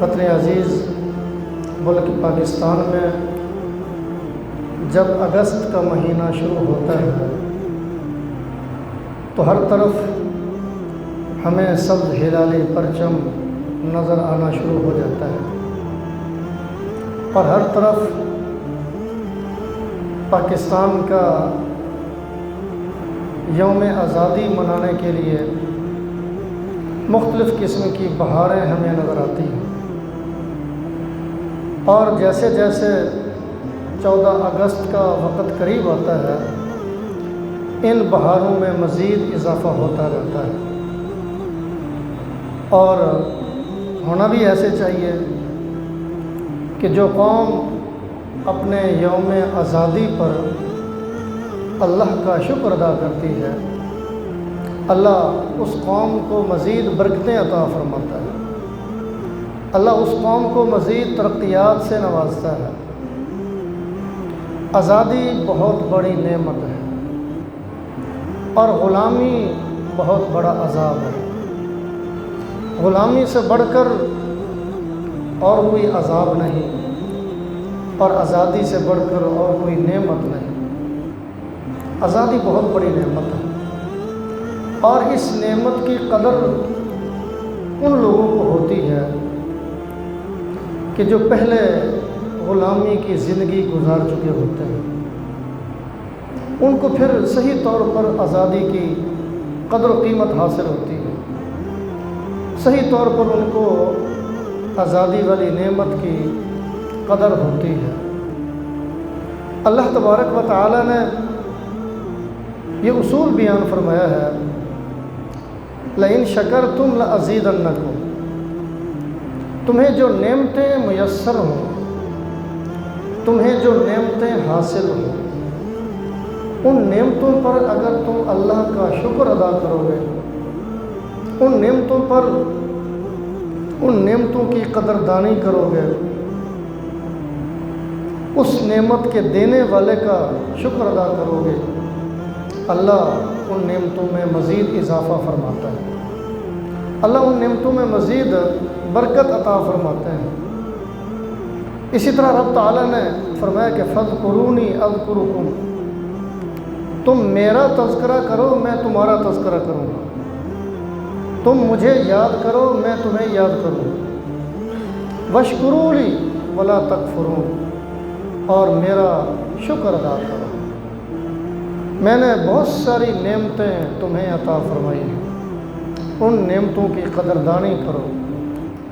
وطن عزیز ملک پاکستان میں جب اگست کا مہینہ شروع ہوتا ہے تو ہر طرف ہمیں سبز ہلالی پرچم نظر آنا شروع ہو جاتا ہے اور ہر طرف پاکستان کا یوم آزادی منانے کے لیے مختلف قسم کی بہاریں ہمیں نظر آتی ہیں، اور جیسے جیسے 14 اگست کا وقت قریب آتا ہے ان بہاروں میں مزید اضافہ ہوتا رہتا ہے، اور ہونا بھی ایسے چاہیے کہ جو قوم اپنے یوم آزادی پر اللہ کا شکر ادا کرتی ہے، اللہ اس قوم کو مزید برکتیں عطا فرماتا ہے، اللہ اس قوم کو مزید ترقیات سے نوازتا ہے۔ آزادی بہت بڑی نعمت ہے اور غلامی بہت بڑا عذاب ہے۔ غلامی سے بڑھ کر اور کوئی عذاب نہیں، اور آزادی سے بڑھ کر اور کوئی نعمت نہیں۔ آزادی بہت بڑی نعمت ہے، اور اس نعمت کی قدر ان لوگوں کو ہوتی ہے کہ جو پہلے غلامی کی زندگی گزار چکے ہوتے ہیں، ان کو پھر صحیح طور پر آزادی کی قدر و قیمت حاصل ہوتی ہے، صحیح طور پر ان کو آزادی والی نعمت کی قدر ہوتی ہے۔ اللہ تبارک و تعالی نے یہ اصول بیان فرمایا ہے، لئن شکرتم لازیدنکم، تمہیں جو نعمتیں میسر ہوں، تمہیں جو نعمتیں حاصل ہوں، ان نعمتوں پر اگر تم اللہ کا شکر ادا کرو گے، ان نعمتوں پر ان نعمتوں کی قدردانی کرو گے، اس نعمت کے دینے والے کا شکر ادا کرو گے، اللہ ان نعمتوں میں مزید اضافہ فرماتا ہے، اللہ ان نعمتوں میں مزید برکت عطا فرماتے ہیں۔ اسی طرح رب تعالیٰ نے فرمایا کہ فاذکرونی اذکرکم، تم میرا تذکرہ کرو میں تمہارا تذکرہ کروں گا، تم مجھے یاد کرو میں تمہیں یاد کروں گا، واشکروا لی ولا تکفرون، اور میرا شکر ادا کرو۔ میں نے بہت ساری نعمتیں تمہیں عطا فرمائی ہیں، ان نعمتوں کی قدردانی کرو،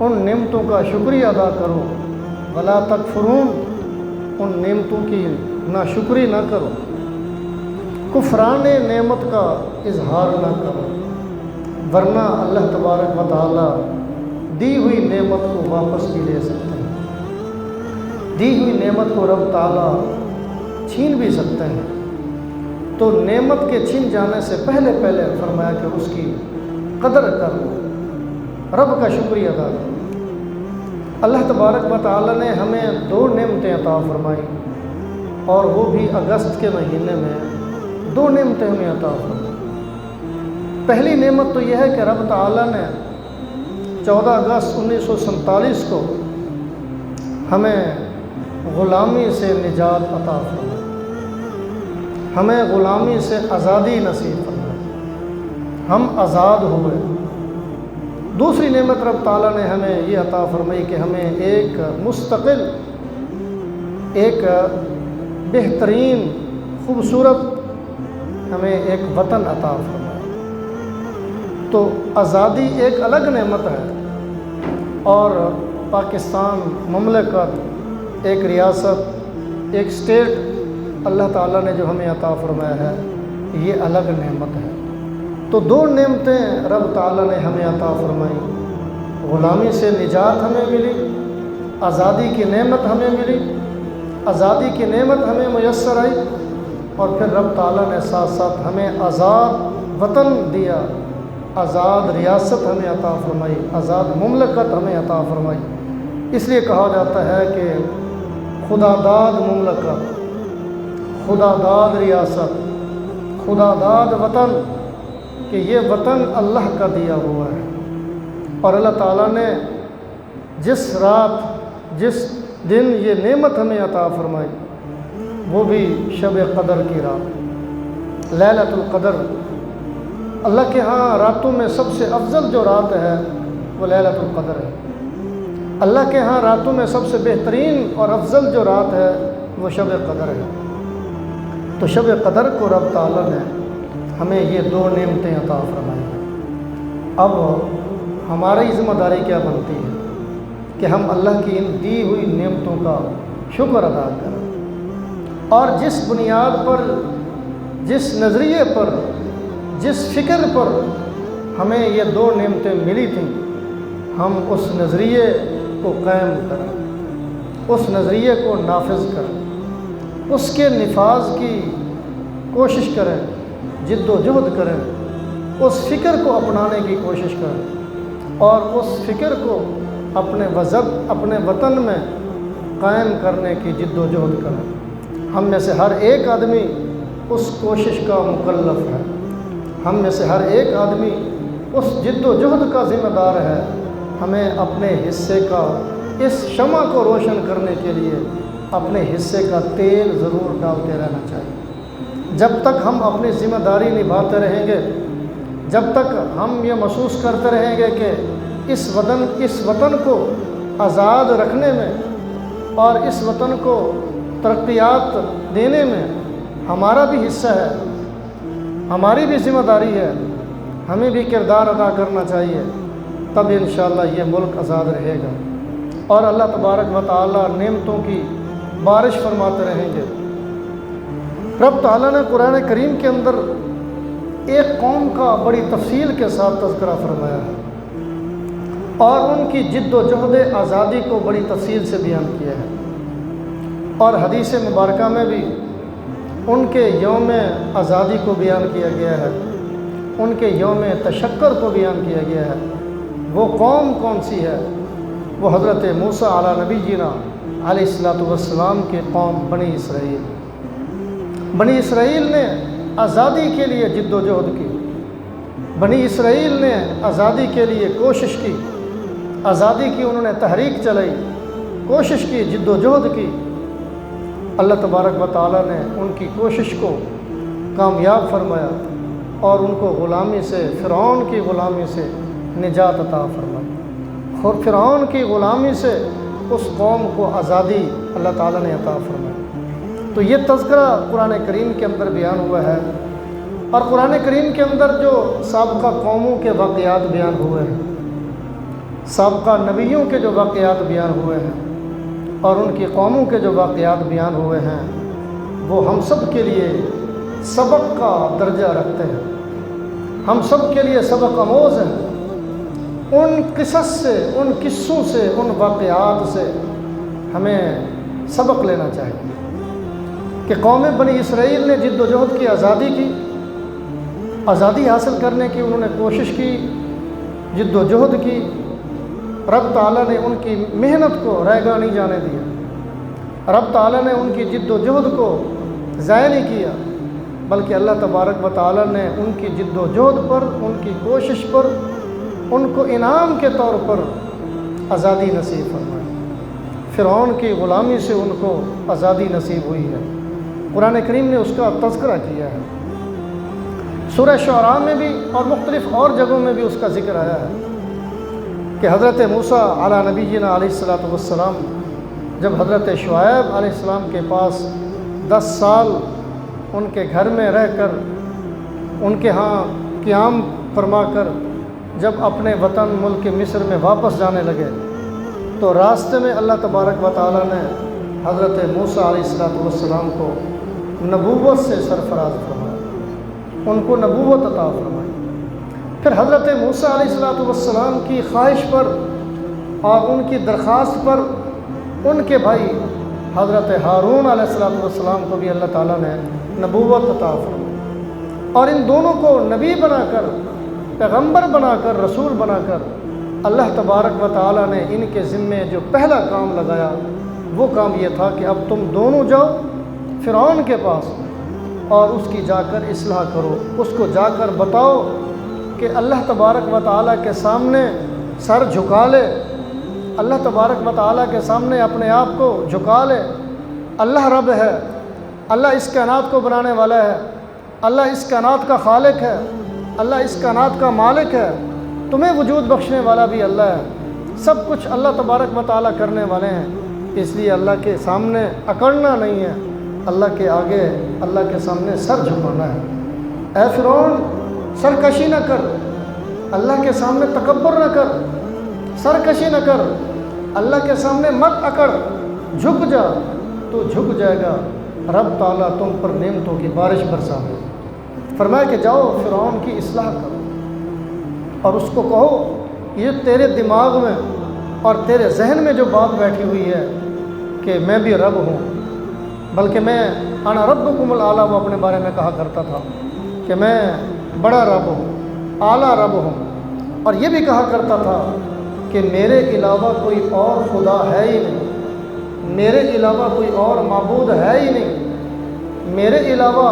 ان نعمتوں کا شکریہ ادا کرو، ولا تکفرون، ان نعمتوں کی ناشکری نہ کرو، کفران نعمت کا اظہار نہ کرو، ورنہ اللہ تبارک و تعالی دی ہوئی نعمت کو واپس بھی لے سکتے ہیں، دی ہوئی نعمت کو رب تعالی چھین بھی سکتے ہیں۔ تو نعمت کے چھن جانے سے پہلے فرمایا کہ اس کی قدر کرو، رب کا شکریہ ادا کرو۔ اللہ تبارک و تعالی نے ہمیں 2 نعمتیں عطا فرمائی، اور وہ بھی اگست کے مہینے میں 2 نعمتیں ہمیں عطا فرمائی۔ پہلی نعمت تو یہ ہے کہ رب تعالی نے 14 اگست 1947 کو ہمیں غلامی سے نجات عطا فرمائی، ہمیں غلامی سے آزادی نصیب فرمائی، ہم آزاد ہوئے۔ دوسری نعمت رب تعالیٰ نے ہمیں یہ عطا فرمائی کہ ہمیں ایک مستقل، ایک بہترین خوبصورت ہمیں ایک وطن عطا فرمایا۔ تو آزادی ایک الگ نعمت ہے، اور پاکستان مملکت، ایک ریاست، ایک اسٹیٹ اللہ تعالیٰ نے جو ہمیں عطا فرمایا ہے یہ الگ نعمت ہے۔ تو 2 نعمتیں رب تعالیٰ نے ہمیں عطا فرمائی، غلامی سے نجات ہمیں ملی، آزادی کی نعمت ہمیں ملی، آزادی کی نعمت ہمیں میسر آئی، اور پھر رب تعالیٰ نے ساتھ ساتھ ہمیں آزاد وطن دیا، آزاد ریاست ہمیں عطا فرمائی، آزاد مملکت ہمیں عطا فرمائی۔ اس لیے کہا جاتا ہے کہ خدا داد مملکت، خدا داد ریاست، خدا داد وطن، کہ یہ وطن اللہ کا دیا ہوا ہے، اور اللہ تعالیٰ نے جس رات جس دن یہ نعمت ہمیں عطا فرمائی وہ بھی شب قدر کی رات، لیلۃ القدر۔ اللہ کے ہاں راتوں میں سب سے افضل جو رات ہے وہ لیلۃ القدر ہے۔ اللہ کے ہاں راتوں میں سب سے بہترین اور افضل جو رات ہے وہ شب قدر ہے۔ تو شب قدر کو رب تعالیٰ نے ہمیں یہ دو نعمتیں عطا فرمائی ہیں۔ اب ہماری ذمہ داری کیا بنتی ہے کہ ہم اللہ کی ان دی ہوئی نعمتوں کا شکر ادا کریں، اور جس بنیاد پر، جس نظریے پر، جس فکر پر ہمیں یہ دو نعمتیں ملی تھیں، ہم اس نظریے کو قائم کریں، اس نظریے کو نافذ کریں، اس کے نفاذ کی کوشش کریں، جد و جہد کریں، اس فکر کو اپنانے کی کوشش کریں، اور اس فکر کو اپنے وطن میں قائم کرنے کی جد و جہد کریں۔ ہم میں سے ہر ایک آدمی اس کوشش کا مکلف ہے، ہم میں سے ہر ایک آدمی اس جد و جہد کا ذمہ دار ہے۔ ہمیں اپنے حصے کا، اس شمع کو روشن کرنے کے لیے اپنے حصے کا تیل ضرور ڈالتے رہنا چاہیے۔ جب تک ہم اپنی ذمہ داری نبھاتے رہیں گے، جب تک ہم یہ محسوس کرتے رہیں گے کہ اس وطن کو آزاد رکھنے میں اور اس وطن کو ترقیات دینے میں ہمارا بھی حصہ ہے، ہماری بھی ذمہ داری ہے، ہمیں بھی کردار ادا کرنا چاہیے، تب انشاءاللہ یہ ملک آزاد رہے گا اور اللہ تبارک و تعالیٰ نعمتوں کی بارش فرماتے رہیں گے۔ رب تعالیٰ نے قرآن کریم کے اندر ایک قوم کا بڑی تفصیل کے ساتھ تذکرہ فرمایا ہے، اور ان کی جد و جہد آزادی کو بڑی تفصیل سے بیان کیا ہے، اور حدیث مبارکہ میں بھی ان کے یوم آزادی کو بیان کیا گیا ہے، ان کے یوم تشکر کو بیان کیا گیا ہے۔ وہ قوم کون سی ہے؟ وہ حضرت موسیٰ علی نبینا علیہ الصلوۃ والسلام کے قوم بنی اسرائیل۔ بنی اسرائیل نے آزادی کے لیے جد و جہد کی، بنی اسرائیل نے آزادی کے لیے کوشش کی، آزادی کی انہوں نے تحریک چلائی، کوشش کی، جد و جہد کی۔ اللہ تبارک و تعالیٰ نے ان کی کوشش کو کامیاب فرمایا اور ان کو غلامی سے، فرعون کی غلامی سے نجات عطا فرمائی، اور فرعون کی غلامی سے اس قوم کو آزادی اللہ تعالیٰ نے عطا فرمائی۔ تو یہ تذکرہ قرآن کریم کے اندر بیان ہوا ہے، اور قرآن کریم کے اندر جو سابقہ قوموں کے واقعات بیان ہوئے ہیں، سابقہ نبیوں کے جو واقعات بیان ہوئے ہیں اور ان کی قوموں کے جو واقعات بیان ہوئے ہیں، وہ ہم سب کے لیے سبق کا درجہ رکھتے ہیں، ہم سب کے لیے سبق آموز ہیں۔ ان قصص سے، ان قصوں سے، ان واقعات سے ہمیں سبق لینا چاہیے کہ قوم بنی اسرائیل نے جد و جہد کی، آزادی کی، آزادی حاصل کرنے کی انہوں نے کوشش کی، جد و جہد کی۔ رب تعالیٰ نے ان کی محنت کو رائگاں نہیں جانے دیا، رب تعالیٰ نے ان کی جد و جہد کو ضائع نہیں کیا، بلکہ اللہ تبارک و تعالیٰ نے ان کی جد و جہد پر، ان کی کوشش پر، ان کو انعام کے طور پر آزادی نصیب فرمائی۔ فرعون کی غلامی سے ان کو آزادی نصیب ہوئی ہے، قرآن کریم نے اس کا تذکرہ کیا ہے۔ سورہ شعراء میں بھی اور مختلف اور جگہوں میں بھی اس کا ذکر آیا ہے کہ حضرت موسیٰ علی نبینا علیہ الصلوۃ والسلام جب حضرت شعیب علیہ السلام کے پاس 10 سال ان کے گھر میں رہ کر، ان کے ہاں قیام فرما کر جب اپنے وطن ملک مصر میں واپس جانے لگے، تو راستے میں اللہ تبارک و تعالیٰ نے حضرت موسیٰ علیہ الصلوۃ والسلام کو نبوت سے سرفراز فرمایا، ان کو نبوت عطا فرمائی۔ پھر حضرت موسیٰ علیہ الصلوۃ والسلام کی خواہش پر اور ان کی درخواست پر ان کے بھائی حضرت ہارون علیہ الصلوۃ والسلام کو بھی اللہ تعالیٰ نے نبوت عطا فرمائی، اور ان دونوں کو نبی بنا کر، پیغمبر بنا کر، رسول بنا کر اللہ تبارک و تعالیٰ نے ان کے ذمے جو پہلا کام لگایا وہ کام یہ تھا کہ اب تم دونوں جاؤ فرعون کے پاس اور اس کی جا کر اصلاح کرو، اس کو جا کر بتاؤ کہ اللہ تبارک و تعالیٰ کے سامنے سر جھکا لے اللہ تبارک و تعالیٰ کے سامنے اپنے آپ کو جھکا لے، اللہ رب ہے، اللہ اس کائنات کو بنانے والا ہے، اللہ اس کائنات کا خالق ہے، اللہ اس کائنات کا مالک ہے، تمہیں وجود بخشنے والا بھی اللہ ہے، سب کچھ اللہ تبارک و تعالیٰ کرنے والے ہیں، اس لیے اللہ کے سامنے اکڑنا نہیں ہے، اللہ کے آگے اللہ کے سامنے سر جھکانا ہے۔ اے فرعون سرکشی نہ کر، اللہ کے سامنے تکبر نہ کر، سرکشی نہ کر، اللہ کے سامنے مت اکڑ، جھک جا، تو جھک جائے گا، رب تعالیٰ تم پر نعمتوں کی بارش برسا دے۔ فرمایا کہ جاؤ فرعون کی اصلاح کرو اور اس کو کہو یہ تیرے دماغ میں اور تیرے ذہن میں جو بات بیٹھی ہوئی ہے کہ میں بھی رب ہوں، بلکہ میں انا ربکم الاعلیٰ، وہ اپنے بارے میں کہا کرتا تھا کہ میں بڑا رب ہوں، اعلیٰ رب ہوں، اور یہ بھی کہا کرتا تھا کہ میرے علاوہ کوئی اور خدا ہے ہی نہیں، میرے علاوہ کوئی اور معبود ہے ہی نہیں، میرے علاوہ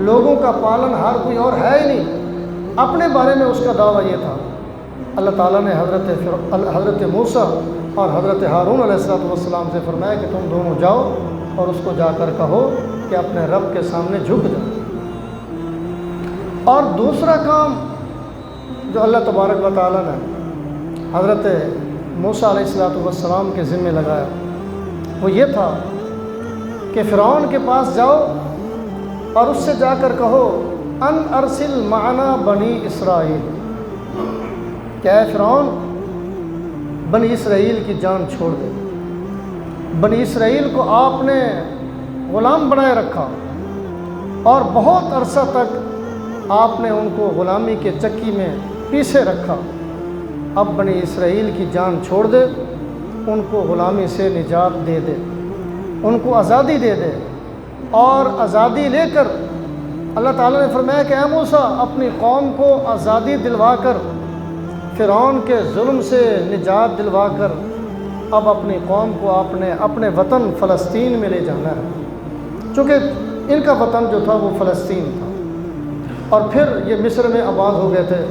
لوگوں کا پالن ہار کوئی اور ہے ہی نہیں، اپنے بارے میں اس کا دعویٰ یہ تھا۔ اللہ تعالیٰ نے حضرت موسیٰ اور حضرت ہارون علیہ السلام سے فرمایا کہ تم دونوں جاؤ اور اس کو جا کر کہو کہ اپنے رب کے سامنے جھک جاؤ۔ اور دوسرا کام جو اللہ تبارک و تعالیٰ نے حضرت موسیٰ علیہ السلام کے ذمہ لگایا وہ یہ تھا کہ فرعون کے پاس جاؤ اور اس سے جا کر کہو ان ارسل معنا بنی اسرائیل، کہ اے فرعون بنی اسرائیل کی جان چھوڑ دے، بنی اسرائیل کو آپ نے غلام بنائے رکھا اور بہت عرصہ تک آپ نے ان کو غلامی کے چکی میں پیسے رکھا، اب بنی اسرائیل کی جان چھوڑ دے، ان کو غلامی سے نجات دے دے، ان کو آزادی دے دے، اور آزادی لے کر اللہ تعالیٰ نے فرمایا کہ اے موسیٰ اپنی قوم کو آزادی دلوا کر، فرعون کے ظلم سے نجات دلوا کر اب اپنی قوم کو آپ نے اپنے وطن فلسطین میں لے جانا ہے، چونکہ ان کا وطن جو تھا وہ فلسطین تھا، اور پھر یہ مصر میں آباد ہو گئے تھے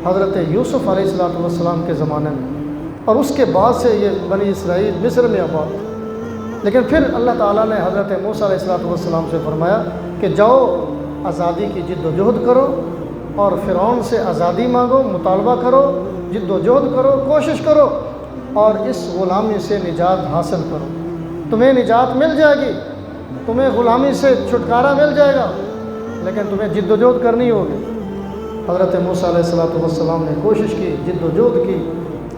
حضرت یوسف علیہ السلام کے زمانے میں، اور اس کے بعد سے یہ بنی اسرائیل مصر میں آباد تھے۔ لیکن پھر اللہ تعالیٰ نے حضرت موسیٰ علیہ السلام سے فرمایا کہ جاؤ آزادی کی جد و جہد کرو اور فرعون سے آزادی مانگو، مطالبہ کرو، جد و جہد کرو، کوشش کرو اور اس غلامی سے نجات حاصل کرو، تمہیں نجات مل جائے گی، تمہیں غلامی سے چھٹکارا مل جائے گا، لیکن تمہیں جد و جہد کرنی ہوگی۔ حضرت موسیٰ علیہ السلام نے کوشش کی، جد و جہد کی،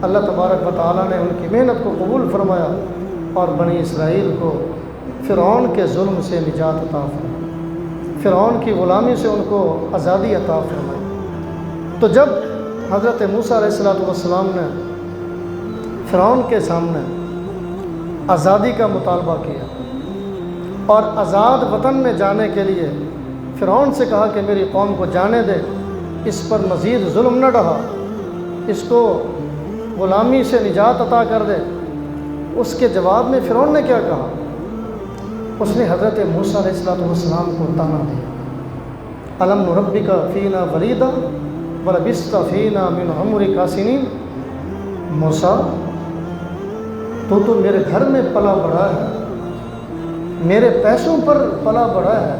اللہ تبارک و تعالیٰ نے ان کی محنت کو قبول فرمایا اور بنی اسرائیل کو فرعون کے ظلم سے نجات عطا فرمائی، فرعون کی غلامی سے ان کو آزادی عطا فرمائی۔ تو جب حضرت موسیٰ علیہ السلام نے فرعون کے سامنے آزادی کا مطالبہ کیا اور آزاد وطن میں جانے کے لیے فرعون سے کہا کہ میری قوم کو جانے دے، اس پر مزید ظلم نہ ڈھا، اس کو غلامی سے نجات عطا کر دے، اس کے جواب میں فرعون نے کیا کہا؟ اس نے حضرت موسیٰ علیہ السلام کو تانا دیا، الم نربک فینا ولیدا ولبثت فینا من عمرک سنین، موسیٰ تو میرے گھر میں پلا بڑھا ہے، میرے پیسوں پر پلا بڑھا ہے،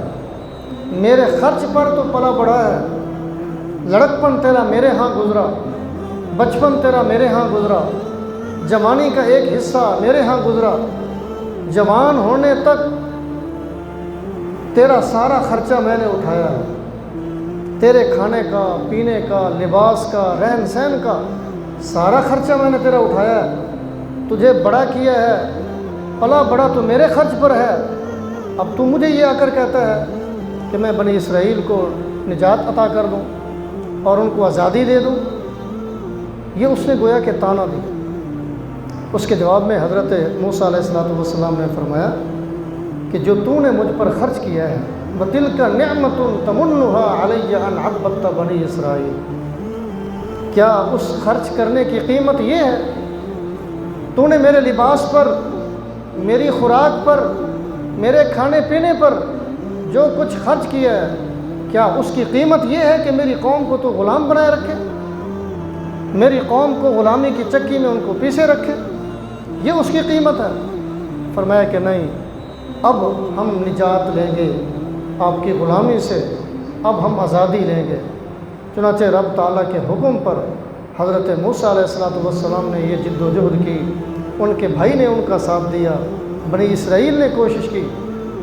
میرے خرچ پر تو پلا بڑھا ہے، لڑکپن تیرا میرے ہاں گزرا، بچپن تیرا میرے ہاں گزرا، جوانی کا ایک حصہ میرے ہاں گزرا، جوان ہونے تک تیرا سارا خرچہ میں نے اٹھایا ہے، تیرے کھانے کا، پینے کا، لباس کا، رہن سہن کا سارا خرچہ میں نے تیرا اٹھایا ہے، تجھے بڑا کیا ہے، پلا بڑا تو میرے خرچ پر ہے، اب تو مجھے یہ آ کر کہتا ہے کہ میں بنی اسرائیل کو نجات عطا کر دوں اور ان کو آزادی دے دوں۔ یہ اس نے گویا کہ تانا دی۔ اس کے جواب میں حضرت موسیٰ علیہ السلام نے فرمایا کہ جو تو نے مجھ پر خرچ کیا ہے وَتِلْكَ نِعْمَةٌ تَمُنُّهَا عَلَيَّ أَنْ عَبَّدْتَ بَنِي إِسْرَائِيل، کیا اس خرچ کرنے کی قیمت یہ ہے؟ تو نے میرے لباس پر، میری خوراک پر، میرے کھانے پینے پر جو کچھ خرچ کیا ہے، کیا اس کی قیمت یہ ہے کہ میری قوم کو تو غلام بنائے رکھے، میری قوم کو غلامی کی چکی میں ان کو پیسے رکھے؟ یہ اس کی قیمت ہے؟ فرمایا کہ نہیں، اب ہم نجات لیں گے آپ کی غلامی سے، اب ہم آزادی لیں گے۔ چنانچہ رب تعالیٰ کے حکم پر حضرت موسیٰ علیہ السلام نے یہ جد و جہد کی، ان کے بھائی نے ان کا ساتھ دیا، بنی اسرائیل نے کوشش کی۔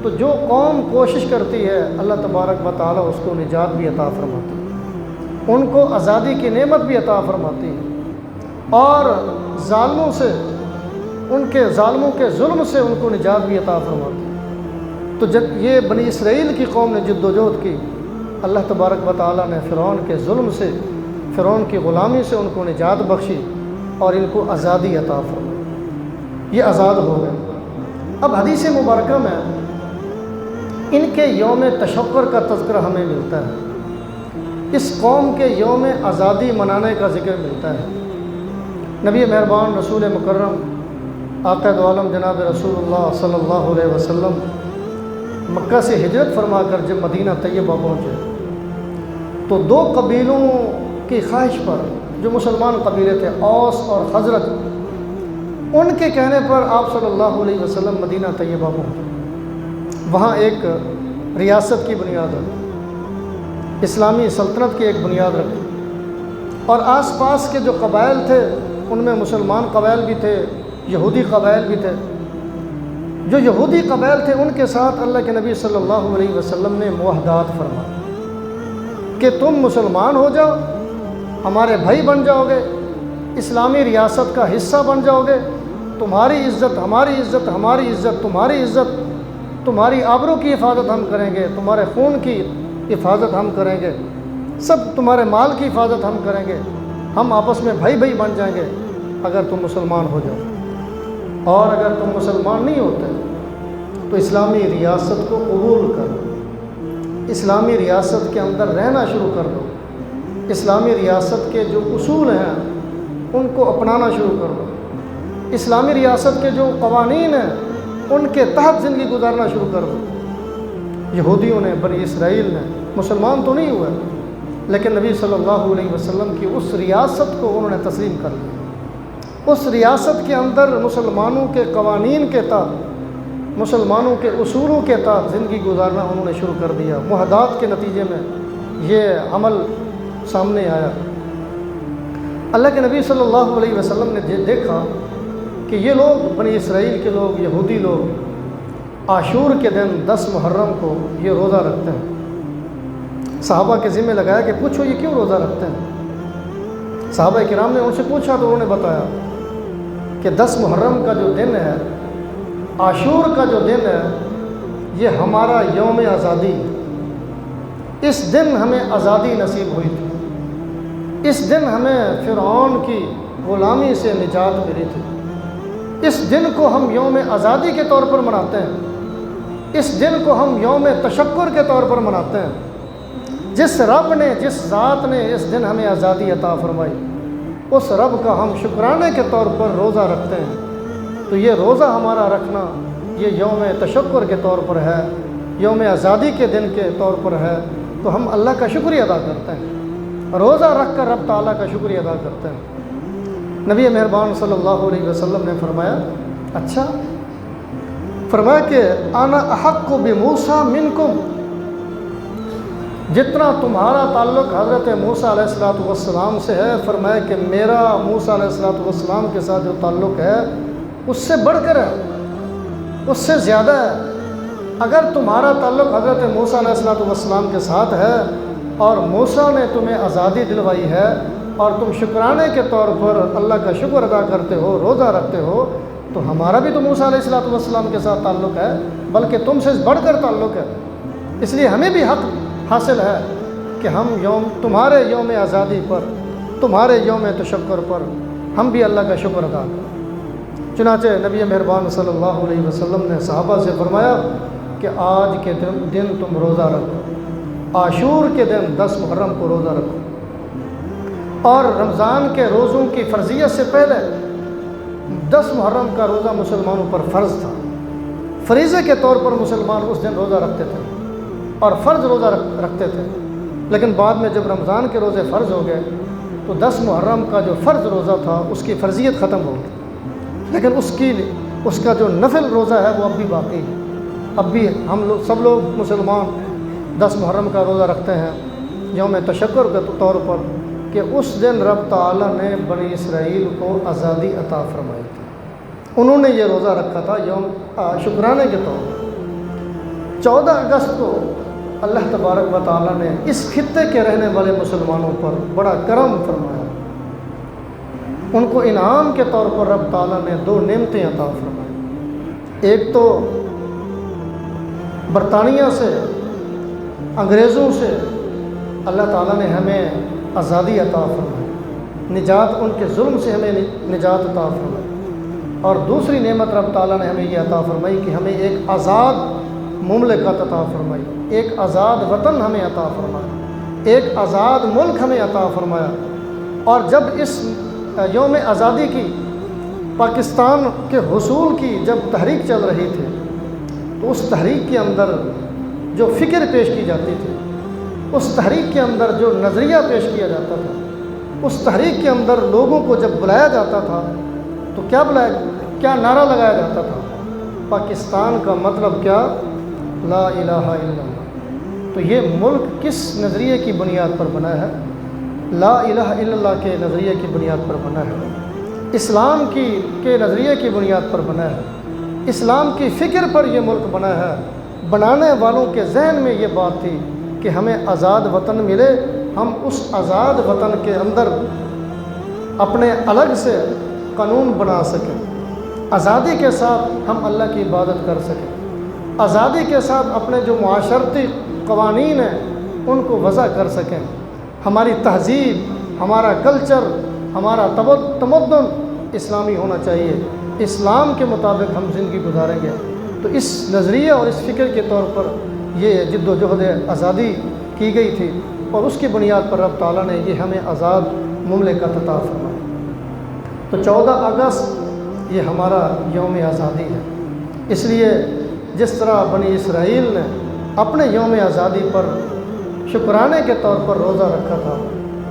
تو جو قوم کوشش کرتی ہے اللہ تبارک و تعالیٰ اس کو نجات بھی عطا فرماتی ہے، ان کو آزادی کی نعمت بھی عطا فرماتی ہے، اور ظالموں سے، ان کے ظالموں کے ظلم سے ان کو نجات بھی عطا فرماتی ہے۔ تو جب یہ بنی اسرائیل کی قوم نے جد و جہد کی، اللہ تبارک و تعالیٰ نے فرعون کے ظلم سے، فرعون کی غلامی سے ان کو نجات بخشی اور ان کو آزادی عطا فرمائی، یہ آزاد ہو گئے۔ اب حدیث مبارکہ میں ان کے یوم تشکر کا تذکرہ ہمیں ملتا ہے، اس قوم کے یوم آزادی منانے کا ذکر ملتا ہے۔ نبی مہربان رسول مکرم آقا دو عالم جناب رسول اللہ صلی اللہ علیہ وسلم مکہ سے ہجرت فرما کر جب مدینہ طیبہ پہنچے تو دو قبیلوں کی خواہش پر، جو مسلمان قبیلے تھے اوس اور خزرج، ان کے کہنے پر آپ صلی اللہ علیہ وسلم مدینہ طیبہ پہنچے۔ وہاں ایک ریاست کی بنیاد رکھی، اسلامی سلطنت کی ایک بنیاد رکھی، اور آس پاس کے جو قبائل تھے ان میں مسلمان قبائل بھی تھے، یہودی قبائل بھی تھے۔ جو یہودی قبائل تھے ان کے ساتھ اللہ کے نبی صلی اللہ علیہ وسلم نے معاہدات فرمائے کہ تم مسلمان ہو جاؤ، ہمارے بھائی بن جاؤ گے، اسلامی ریاست کا حصہ بن جاؤ گے، تمہاری عزت ہماری عزت، ہماری عزت تمہاری عزت، تمہاری آبرو کی حفاظت ہم کریں گے، تمہارے خون کی حفاظت ہم کریں گے، سب تمہارے مال کی حفاظت ہم کریں گے، ہم آپس میں بھائی بھائی بن جائیں گے اگر تم مسلمان ہو جاؤ۔ اور اگر تم مسلمان نہیں ہوتے تو اسلامی ریاست کو قبول کر دو، اسلامی ریاست کے اندر رہنا شروع کر دو، اسلامی ریاست کے جو اصول ہیں ان کو اپنانا شروع کر دو، اسلامی ریاست کے جو قوانین ہیں ان کے تحت زندگی گزارنا شروع کر دو۔ یہودیوں نے، بنی اسرائیل نے، مسلمان تو نہیں ہوئے لیکن نبی صلی اللہ علیہ وسلم کی اس ریاست کو انہوں نے تسلیم کر لیا۔ اس ریاست کے اندر مسلمانوں کے قوانین کے تحت، مسلمانوں کے اصولوں کے تحت زندگی گزارنا انہوں نے شروع کر دیا۔ معاہدات کے نتیجے میں یہ عمل سامنے آیا۔ اللہ کے نبی صلی اللہ علیہ وسلم نے دیکھا کہ یہ لوگ، بنی اسرائیل کے لوگ، یہودی لوگ، عاشور کے دن 10 محرم کو یہ روزہ رکھتے ہیں۔ صحابہ کے ذمہ لگایا کہ پوچھو یہ کیوں روزہ رکھتے ہیں؟ صحابہ کرام نے ان سے پوچھا تو انہوں نے بتایا کہ 10 محرم کا جو دن ہے، عاشور کا جو دن ہے، یہ ہمارا یوم آزادی ہے۔ اس دن ہمیں آزادی نصیب ہوئی تھی، اس دن ہمیں فرعون کی غلامی سے نجات ملی تھی۔ اس دن کو ہم یوم آزادی کے طور پر مناتے ہیں، اس دن کو ہم یوم تشکر کے طور پر مناتے ہیں۔ جس رب نے، جس ذات نے اس دن ہمیں آزادی عطا فرمائی، اس رب کا ہم شکرانے کے طور پر روزہ رکھتے ہیں۔ تو یہ روزہ ہمارا رکھنا یہ یوم تشکر کے طور پر ہے، یوم آزادی کے دن کے طور پر ہے، تو ہم اللہ کا شکریہ ادا کرتے ہیں، روزہ رکھ کر رب تعالیٰ کا شکریہ ادا کرتے ہیں۔ نبی مہربان صلی اللہ علیہ وسلم نے فرمایا، اچھا، فرمایا کہ انا احق بموسیٰ منکم، جتنا تمہارا تعلق حضرت موسیٰ علیہ السلام سے ہے، فرمایا کہ میرا موسیٰ علیہ السلام کے ساتھ جو تعلق ہے اس سے بڑھ کر ہے، اس سے زیادہ ہے۔ اگر تمہارا تعلق حضرت موسیٰ علیہ السلام کے ساتھ ہے اور موسیٰ نے تمہیں آزادی دلوائی ہے اور تم شکرانے کے طور پر اللہ کا شکر ادا کرتے ہو، روزہ رکھتے ہو، تو ہمارا بھی تو موسیٰ علیہ السلام کے ساتھ تعلق ہے، بلکہ تم سے بڑھ کر تعلق ہے۔ اس لیے ہمیں بھی حق حاصل ہے کہ ہم تمہارے یوم آزادی پر، تمہارے یوم تشکر پر ہم بھی اللہ کا شکر ادا کریں۔ چنانچہ نبی مہربان صلی اللہ علیہ وسلم نے صحابہ سے فرمایا کہ آج کے دن تم روزہ رکھو، عاشور کے دن 10 محرم کو روزہ رکھو، اور رمضان کے روزوں کی فرضیت سے پہلے 10 محرم کا روزہ مسلمانوں پر فرض تھا، فریضے کے طور پر مسلمان اس دن روزہ رکھتے تھے اور فرض روزہ رکھتے تھے، لیکن بعد میں جب رمضان کے روزے فرض ہو گئے تو 10 محرم کا جو فرض روزہ تھا اس کی فرضیت ختم ہو گئی۔ لیکن اس کا جو نفل روزہ ہے وہ اب بھی باقی ہے۔ اب بھی ہم لوگ سب لوگ مسلمان 10 محرم کا روزہ رکھتے ہیں یوم تشکر کے طور پر، کہ اس دن رب تعالیٰ نے بنی اسرائیل کو آزادی عطا فرمائی تھی، انہوں نے یہ روزہ رکھا تھا یوم شکرانے کے طور پر۔ 14 اگست کو اللہ تبارک و تعالیٰ نے اس خطے کے رہنے والے مسلمانوں پر بڑا کرم فرمایا، ان کو انعام کے طور پر رب تعالیٰ نے 2 نعمتیں عطا فرمائی۔ ایک تو برطانیہ سے، انگریزوں سے اللہ تعالیٰ نے ہمیں آزادی عطا فرمائی، نجات، ان کے ظلم سے ہمیں نجات عطا فرمائی۔ اور دوسری نعمت رب تعالیٰ نے ہمیں یہ عطا فرمائی کہ ہمیں ایک آزاد مملکت عطا فرمائی، ایک آزاد وطن ہمیں عطا فرمایا، ایک آزاد ملک ہمیں عطا فرمایا۔ اور جب اس یوم آزادی کی، پاکستان کے حصول کی جب تحریک چل رہی تھی، تو اس تحریک کے اندر جو فکر پیش کی جاتی تھی، اس تحریک کے اندر جو نظریہ پیش کیا جاتا تھا، اس تحریک کے اندر لوگوں کو جب بلایا جاتا تھا تو کیا نعرہ لگایا جاتا تھا؟ پاکستان کا مطلب کیا؟ لا الہ الا اللہ۔ تو یہ ملک کس نظریے کی بنیاد پر بنا ہے؟ لا الہ الا اللہ کے نظریے کی بنیاد پر بنا ہے، اسلام کے نظریے کی بنیاد پر بنا ہے، اسلام کی فکر پر یہ ملک بنا ہے۔ بنانے والوں کے ذہن میں یہ بات تھی کہ ہمیں آزاد وطن ملے، ہم اس آزاد وطن کے اندر اپنے الگ سے قانون بنا سکیں، آزادی کے ساتھ ہم اللہ کی عبادت کر سکیں، آزادی کے ساتھ اپنے جو معاشرتی قوانین ہیں ان کو وضع کر سکیں، ہماری تہذیب، ہمارا کلچر، ہمارا تمدن اسلامی ہونا چاہیے، اسلام کے مطابق ہم زندگی گزاریں گے۔ تو اس نظریے اور اس فکر کے طور پر یہ جد و جہد آزادی کی گئی تھی، اور اس کی بنیاد پر رب تعالیٰ نے یہ ہمیں آزاد مملکت عطا فرمائی۔ تو 14 اگست یہ ہمارا یوم آزادی ہے۔ اس لیے جس طرح بنی اسرائیل نے اپنے یوم آزادی پر شکرانے کے طور پر روزہ رکھا تھا،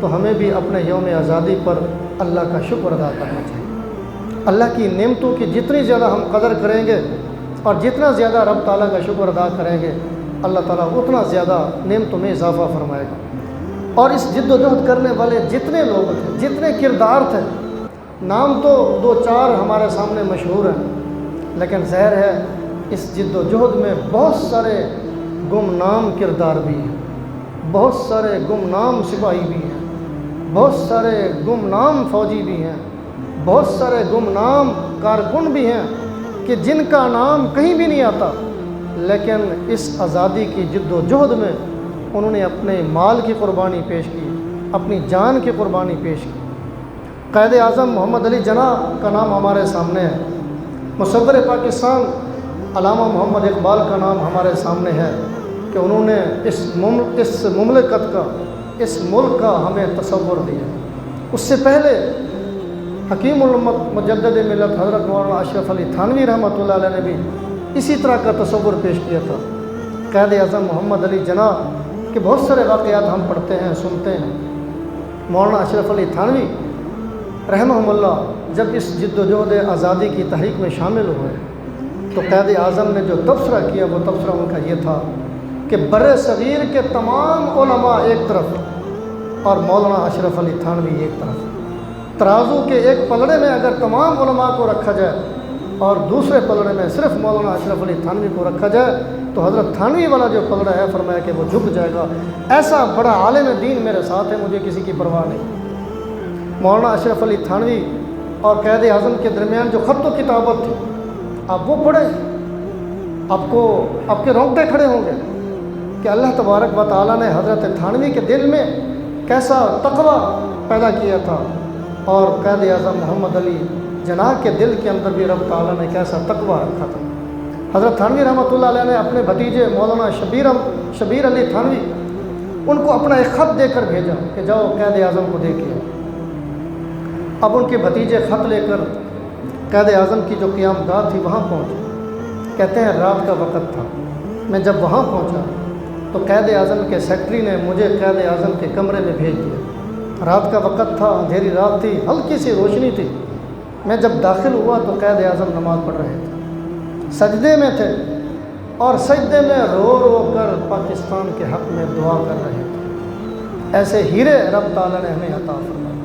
تو ہمیں بھی اپنے یوم آزادی پر اللہ کا شکر ادا کرنا چاہیے۔ اللہ کی نعمتوں کی جتنی زیادہ ہم قدر کریں گے اور جتنا زیادہ رب تعالیٰ کا شکر ادا کریں گے، اللہ تعالیٰ اتنا زیادہ نعمتوں میں اضافہ فرمائے گا۔ اور اس جد و جہد کرنے والے جتنے لوگ تھے، جتنے کردار تھے، نام تو 2-4 ہمارے سامنے مشہور ہیں، لیکن ظاہر ہے اس جد و جہد میں بہت سارے گمنام کردار بھی ہیں، بہت سارے گمنام سپاہی بھی ہیں، بہت سارے گمنام فوجی بھی ہیں، بہت سارے گمنام کارکن بھی ہیں کہ جن کا نام کہیں بھی نہیں آتا، لیکن اس آزادی کی جد و جہد میں انہوں نے اپنے مال کی قربانی پیش کی، اپنی جان کی قربانی پیش کی۔ قائد اعظم محمد علی جناح کا نام ہمارے سامنے ہے، مصور پاکستان علامہ محمد اقبال کا نام ہمارے سامنے ہے کہ انہوں نے اس مملکت کا، اس ملک کا ہمیں تصور دیا۔ اس سے پہلے حکیم الامت مجدد ملت حضرت مولانا اشرف علی تھانوی رحمۃ اللہ علیہ نے بھی اسی طرح کا تصور پیش کیا تھا۔ قائد اعظم محمد علی جناح کے بہت سارے واقعات ہم پڑھتے ہیں، سنتے ہیں۔ مولانا اشرف علی تھانوی رحمہ اللہ جب اس جد و جہد آزادی کی تحریک میں شامل ہوئے تو قائد اعظم نے جو تبصرہ کیا وہ تبصرہ ان کا یہ تھا کہ بر صغیر کے تمام علماء ایک طرف اور مولانا اشرف علی تھانوی ایک طرف، ترازو کے ایک پلڑے میں اگر تمام علماء کو رکھا جائے اور دوسرے پلڑے میں صرف مولانا اشرف علی تھانوی کو رکھا جائے تو حضرت تھانوی والا جو پلڑا ہے فرمایا کہ وہ جھک جائے گا۔ ایسا بڑا عالم دین میرے ساتھ ہے، مجھے کسی کی پرواہ نہیں۔ مولانا اشرف علی تھانوی اور قائد اعظم کے درمیان جو خط و کتابت تھی، آپ وہ پڑھیں، آپ کے رونگٹے کھڑے ہوں گے کہ اللہ تبارک و تعالیٰ نے حضرت تھانوی کے دل میں کیسا تقوی پیدا کیا تھا، اور قائد اعظم محمد علی جناح کے دل کے اندر بھی رب تعالیٰ نے کیسا تقوی رکھا تھا۔ حضرت تھانوی رحمۃ اللہ علیہ نے اپنے بھتیجے مولانا شبیر علی تھانوی ان کو اپنا ایک خط دے کر بھیجا کہ جاؤ قائد اعظم کو دے کے آؤ۔ اب ان کے بھتیجے خط لے کر قائد اعظم کی جو قیام گاہ تھی وہاں پہنچے۔ کہتے ہیں رات کا وقت تھا، میں جب وہاں پہنچا تو قائد اعظم کے سیکٹری نے مجھے قائد اعظم کے کمرے میں بھیج دیا۔ رات کا وقت تھا، اندھیری رات تھی، ہلکی سی روشنی تھی، میں جب داخل ہوا تو قائد اعظم نماز پڑھ رہے تھے، سجدے میں تھے، اور سجدے میں رو رو کر پاکستان کے حق میں دعا کر رہے تھے۔ ایسے ہیرے رب تعالیٰ نے ہمیں عطا فرمائے۔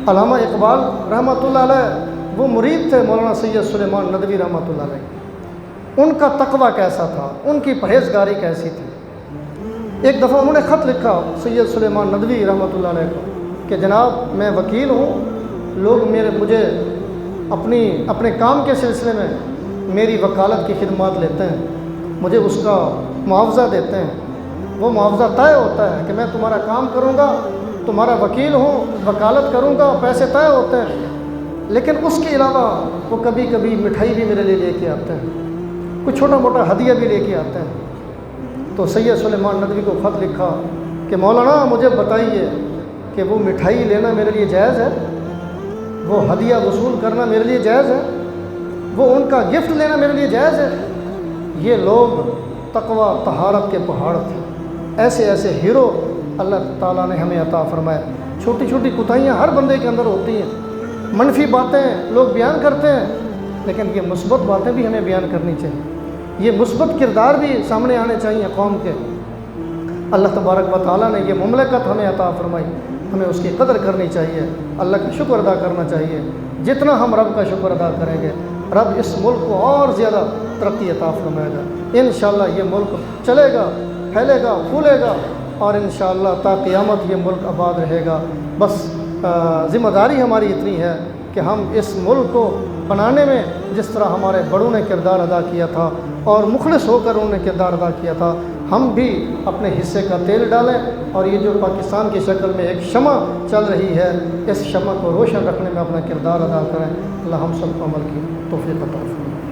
علامہ اقبال رحمۃ اللہ علیہ وہ مرید تھے مولانا سید سلیمان ندوی رحمۃ اللہ علیہ۔ ان کا تقویٰ کیسا تھا، ان کی پرہیزگاری کیسی تھی۔ ایک دفعہ انہوں نے خط لکھا سید سلیمان ندوی رحمۃ اللہ علیہ کو کہ جناب میں وکیل ہوں، لوگ مجھے اپنے کام کے سلسلے میں میری وکالت کی خدمات لیتے ہیں، مجھے اس کا معاوضہ دیتے ہیں، وہ معاوضہ طے ہوتا ہے کہ میں تمہارا کام کروں گا، تمہارا وکیل ہوں، وکالت کروں گا، پیسے طے ہوتے ہیں، لیکن اس کے علاوہ وہ کبھی کبھی مٹھائی بھی میرے لیے لے کے آتے ہیں، کچھ چھوٹا موٹا ہدیہ بھی لے کے آتے ہیں۔ تو سید سلیمان ندوی کو خط لکھا کہ مولانا مجھے بتائیے کہ وہ مٹھائی لینا میرے لیے جائز ہے، وہ ہدیہ وصول کرنا میرے لیے جائز ہے، وہ ان کا گفٹ لینا میرے لیے جائز ہے؟ یہ لوگ تقویٰ طہارت کے پہاڑ تھے۔ ایسے ایسے ہیرو اللہ تعالیٰ نے ہمیں عطا فرمائے۔ چھوٹی چھوٹی کوتاہیاں ہر بندے کے اندر ہوتی ہیں، منفی باتیں لوگ بیان کرتے ہیں، لیکن یہ مثبت باتیں بھی ہمیں بیان کرنی چاہیے، یہ مثبت کردار بھی سامنے آنے چاہیے قوم کے۔ اللہ تبارک و تعالیٰ نے یہ مملکت ہمیں عطا فرمائی، ہمیں اس کی قدر کرنی چاہیے، اللہ کا شکر ادا کرنا چاہیے۔ جتنا ہم رب کا شکر ادا کریں گے، رب اس ملک کو اور زیادہ ترقی عطا فرمائے گا۔ انشاءاللہ یہ ملک چلے گا، پھیلے گا، پھولے گا، اور انشاءاللہ تا قیامت یہ ملک آباد رہے گا۔ بس ذمہ داری ہماری اتنی ہے کہ ہم اس ملک کو بنانے میں جس طرح ہمارے بڑوں نے کردار ادا کیا تھا اور مخلص ہو کر انہوں نے کردار ادا کیا تھا، ہم بھی اپنے حصے کا تیل ڈالیں، اور یہ جو پاکستان کی شکل میں ایک شمع چل رہی ہے، اس شمع کو روشن رکھنے میں اپنا کردار ادا کریں۔ اللہ ہم سب کو عمل کی توفیق عطا فرمائے۔